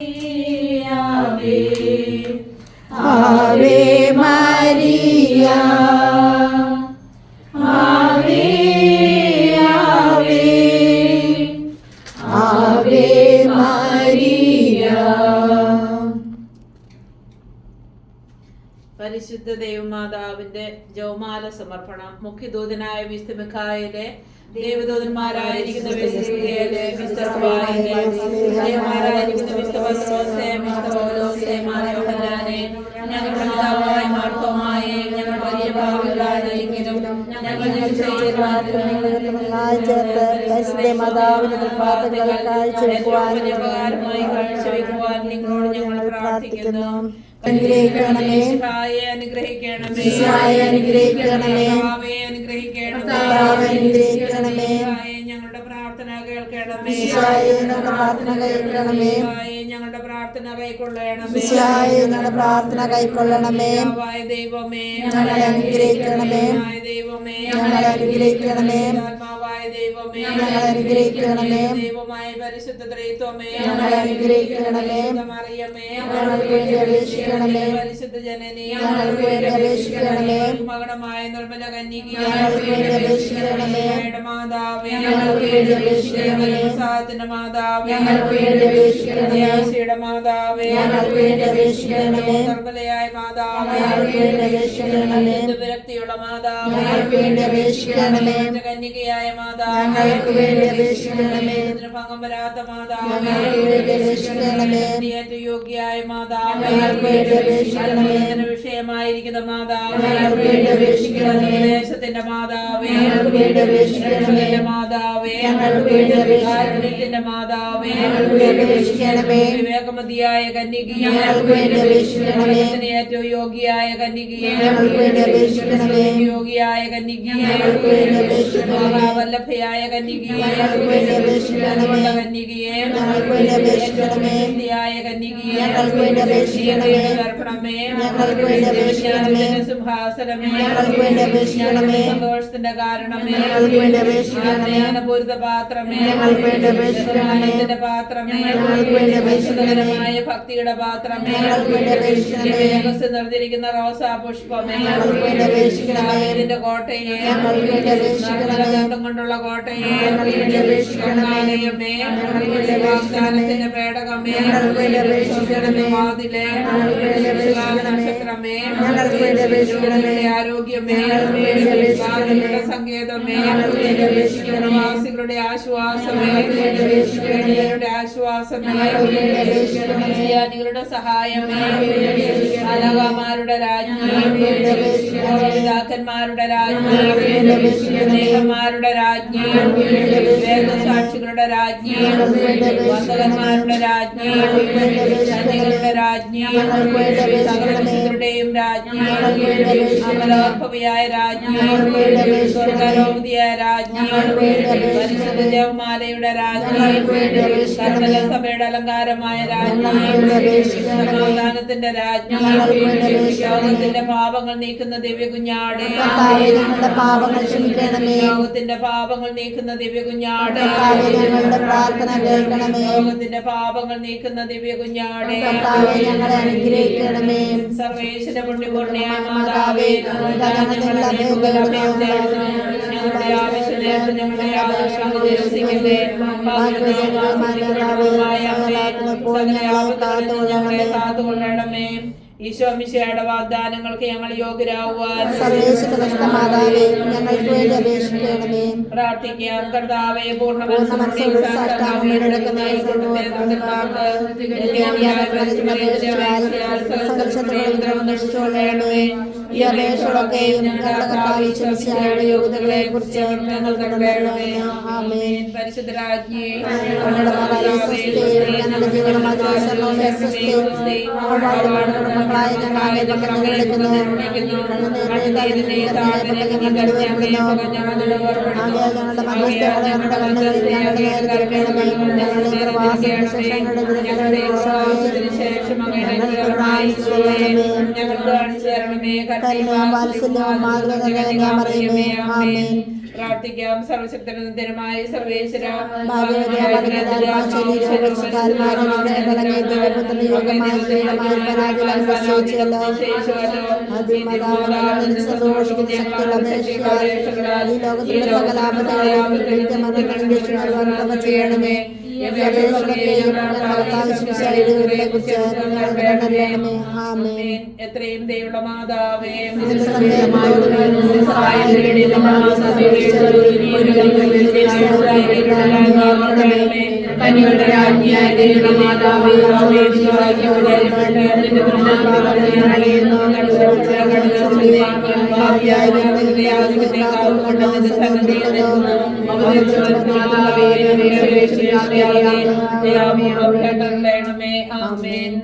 Ave, Ave Maria, Ave, Ave, Ave Maria. പരിശുദ്ധ ദൈവമാതാവിന്റെ ജപമാല സമർപ്പണം. മുഖ്യദൂതനായ വിശുദ്ധ മിഖായേലെ, ദേവദൂതന്മാരായിരിക്കുന്ന വിശുദ്ധ ഗബ്രിയേലേ, വിശുദ്ധ റഫായേലേ, ദേവന്മാരായിരിക്കുന്ന വിശുദ്ധ പത്രോസേ, വിശുദ്ധ പൗലോസേ, മാർ യോഹന്നാനേ, ഞങ്ങളുടെ പിതാവായ മാർ തോമായേ, ഞങ്ങൾ വലിയ പാപികളാണെങ്കിലും ഞങ്ങൾ ഉപകാരമായി കാഴ്ചവെക്കുവാൻ നിങ്ങളോട് ഞങ്ങൾ പ്രാർത്ഥിക്കുന്നു. അനുഗ്രഹിക്കണമേ, അനുഗ്രഹിക്കണമേ, അനുഗ്രഹിക്കണമേ, ഞങ്ങളുടെ പ്രാർത്ഥന കേൾക്കണമേ, ഞങ്ങളുടെ പ്രാർത്ഥന കൈക്കൊള്ളണമേ, ദൈവമേ ഞങ്ങളെ അനുഗ്രഹിക്കണമേ, ദൈവമേ ഞങ്ങളെ അനുഗ്രഹിക്കണമേ, ആത്മാവായ ദൈവമേ ഞങ്ങളെ അനുഗ്രഹിക്കണമേ, ദൈവമായ പരിശുദ്ധ ത്രിത്വമേ ഞങ്ങളെ അനുഗ്രഹിക്കണമേ, മറിയമേ ഞങ്ങൾക്ക് വേണ്ടി അപേക്ഷിക്കണമേ, പരിശുദ്ധ ജനനീ ഞങ്ങൾക്ക് വേണ്ടി അപേക്ഷിക്കണമേ, മകണമായ നിർമ്മല കന്യകേ ഞങ്ങൾക്ക് വേണ്ടി അപേക്ഷിക്കണമേ, മാതാവേ ഞങ്ങൾക്ക് വേണ്ടി അപേക്ഷിക്കണമേ, സാധന മാതാവേ ഞങ്ങൾക്ക് വേണ്ടി അപേക്ഷിക്കണമേ, മാതാവേ ഞങ്ങൾക്ക് വേണ്ടി അപേക്ഷിക്കണമേ, നിർമ്മലയായ മാതാവേ ഞങ്ങൾക്ക് വേണ്ടി അപേക്ഷിക്കണമേ, വിരക്തിയുള്ള മാതാവേ ഞങ്ങൾക്ക് വേണ്ടി അപേക്ഷിക്കണമേ, കന്യകയായ മാതാവേ ഞങ്ങൾക്ക് വേണ്ടി അപേക്ഷിക്കണമേ, ഭംഗം വരാത്ത മാതാവേ ഞങ്ങൾക്ക് വേണ്ടി അപേക്ഷിക്കണമേ, യോഗ്യയായ മാതാവേ ഞങ്ങൾക്ക് വേണ്ടി അപേക്ഷിക്കണമേ, വിഷയമായിരിക്കുന്ന മാതാവേ ഞങ്ങൾക്ക് വേണ്ടി അപേക്ഷിക്കണമേ, ദേശത്തിന്റെ മാതാവേ ഞങ്ങൾക്ക് വേണ്ടി അപേക്ഷിക്കണമേ, മാതാവേ ഞങ്ങൾക്ക് വേണ്ടി അപേക്ഷിക്കണമേ, കാരുണ്യത്തിന്റെ മാതാവേ ഞങ്ങൾക്ക് വേണ്ടി അപേക്ഷിക്കണമേ, വിവേകമതിയായ കന്യകയെ ഞങ്ങൾക്ക് വേണ്ടി അപേക്ഷിക്കണമേ, ഏറ്റവും യോഗ്യയായ കന്യകയെ ഞങ്ങൾക്ക് വേണ്ടി അപേക്ഷിക്കണമേ, യോഗ്യയായ കന്യകയെ ഞങ്ങൾക്ക് വേണ്ടി അപേക്ഷിക്കണമേ, വല്ലഭയായ കന്യകയെ ഞങ്ങൾക്ക് വേണ്ടി അപേക്ഷിക്കണമേ, കന്യകയെ ഞങ്ങൾക്ക് വേണ്ടി അപേക്ഷിക്കണമേ, കന്യകയെ ഞങ്ങൾക്ക് വേണ്ടി അപേക്ഷിക്കണമേ, ദർപ്പണമേ ഞങ്ങൾക്ക് വേണ്ടി അപേക്ഷിക്കണമേ, സിംഹാസനമേ ഞങ്ങൾക്ക് വേണ്ടി അപേക്ഷിക്കണമേ, സന്തോഷത്തിന്റെ കാരണമേ ഞങ്ങൾക്ക് വേണ്ടി അപേക്ഷിക്കണമേ, ജ്ഞാനപൂരിത പാത്രമേ ഞങ്ങൾക്ക് വേണ്ടി അപേക്ഷിക്കണമേ, പാത്രമേ ഞങ്ങൾക്ക് വേണ്ടി അപേക്ഷിക്കണമേ, ഭക്തിയുടെ പാത്രമേ ഞങ്ങൾക്ക് വേണ്ടി അപേക്ഷിക്കണമേ, നിറഞ്ഞിരിക്കുന്ന റോസാ പുഷ്പമേ ഞങ്ങൾക്ക് വേണ്ടി അപേക്ഷിക്കണമേ, ഇതിന്റെ കോട്ടയെ ഞങ്ങൾക്ക് വേണ്ടി അപേക്ഷിക്കണമേ, ഗന്ധം കൊണ്ടുള്ള കോട്ടയെ ഞങ്ങൾക്ക് വേണ്ടി അപേക്ഷിക്കണമേ, ഞങ്ങൾക്ക് വേണ്ടി വാഗ്ദാനത്തിന്റെ പേടകമേ ഞങ്ങൾക്ക് വേണ്ടി അപേക്ഷിക്കണമേ, വാതിലെ ഞങ്ങൾക്ക് വേണ്ടി അപേക്ഷിക്കണമേ, നക്ഷത്രമേ ഞങ്ങൾക്ക് വേണ്ടി അപേക്ഷിക്കണമേ, ആരോഗ്യമേ ഞങ്ങൾക്ക് വേണ്ടി അപേക്ഷിക്കണമേ, സങ്കേതമേ ഞങ്ങൾക്ക് വേണ്ടി അപേക്ഷിക്കണമേ, പ്രവാസികളുടെ ആശ്വാസമേ ഞങ്ങൾക്ക് വേണ്ടി അപേക്ഷിക്കണമേ, ആശ്വാസമേ ഞങ്ങൾക്ക് വേണ്ടി അപേക്ഷിക്കണമേ, ക്രിസ്ത്യാനികളുടെ സഹായമേ മാലാഖമാരുടെ രാജ്ഞി പിതാക്കന്മാരുടെ രാജ്ഞി സ്നേഹന്മാരുടെ രാജ്ഞി വേദസാക്ഷികളുടെ രാജ്ഞി വന്ദകന്മാരുടെ രാജ്ഞി സൈനികരുടെ രാജ്ഞി സകലവിശുദ്ധരുടെയും രാജ്ഞി അമലോത്ഭവിയായ രാജ്ഞി സ്വർഗാരോപതിയായ രാജ്ഞി പരിശുദ്ധ ജപമാലയുടെ രാജ്ഞി കർമ്മല സഭയുടെ അലങ്കാരമായ രാജ്ഞി സമാധാനത്തിന്റെ രാജ്ഞി ലോകത്തിന്റെ പാപങ്ങൾ നീക്കുന്ന ദിവ്യ കുഞ്ഞാട് ഞങ്ങളുടെ പാപങ്ങൾ ക്ഷമിക്കണമേ, ലോകത്തിന്റെ പാപങ്ങൾ നീക്കുന്ന ദിവ്യ കുഞ്ഞാട് ഞങ്ങളുടെ പ്രാർത്ഥന കേൾക്കണമേ, ലോകത്തിന്റെ പാപങ്ങൾ നീക്കുന്ന ദിവ്യ കുഞ്ഞാട് ഞങ്ങളെ അനുഗ്രഹിക്കണമേ, സർവേശ്വര പുണ്യപൂർണ്ണയായ മാതാവേ ഞങ്ങളുടെ ആവശ്യം നേരത്തെ ഞങ്ങളുടെ ആവശ്യം നിരസിക്കട്ടെ ഞങ്ങളെ കാത്തുകൊള്ളണമേ. ഈശോ മിശിഹായുടെ വാഗ്ദാനങ്ങൾക്ക് ഞങ്ങൾ യോഗ്യരാകുവാൻ മാതാവേ ഞങ്ങൾക്ക് വേണ്ടി അപേക്ഷിക്കണമേ, പ്രാർത്ഥിക്കാം. കർത്താവേ പൂർണ്ണ ഈ അപേക്ഷകളൊക്കെയും യോഗ്യതകളെ കുറിച്ച് പരിശുദ്ധരാജ്ഞി വാത്സല്യവും മാതൃകമേ. ആമേൻ. പ്രാർത്ഥിക്കാം. സർവശക്തനുമായ സർവേശ്വര, ചെയ്യണമേ. എത്രയും ദയുള്ള മാതാവേ, കന്യകളുടെ രാജ്ഞിയായ ദൈവ മാതാവേ, ആമേൻ.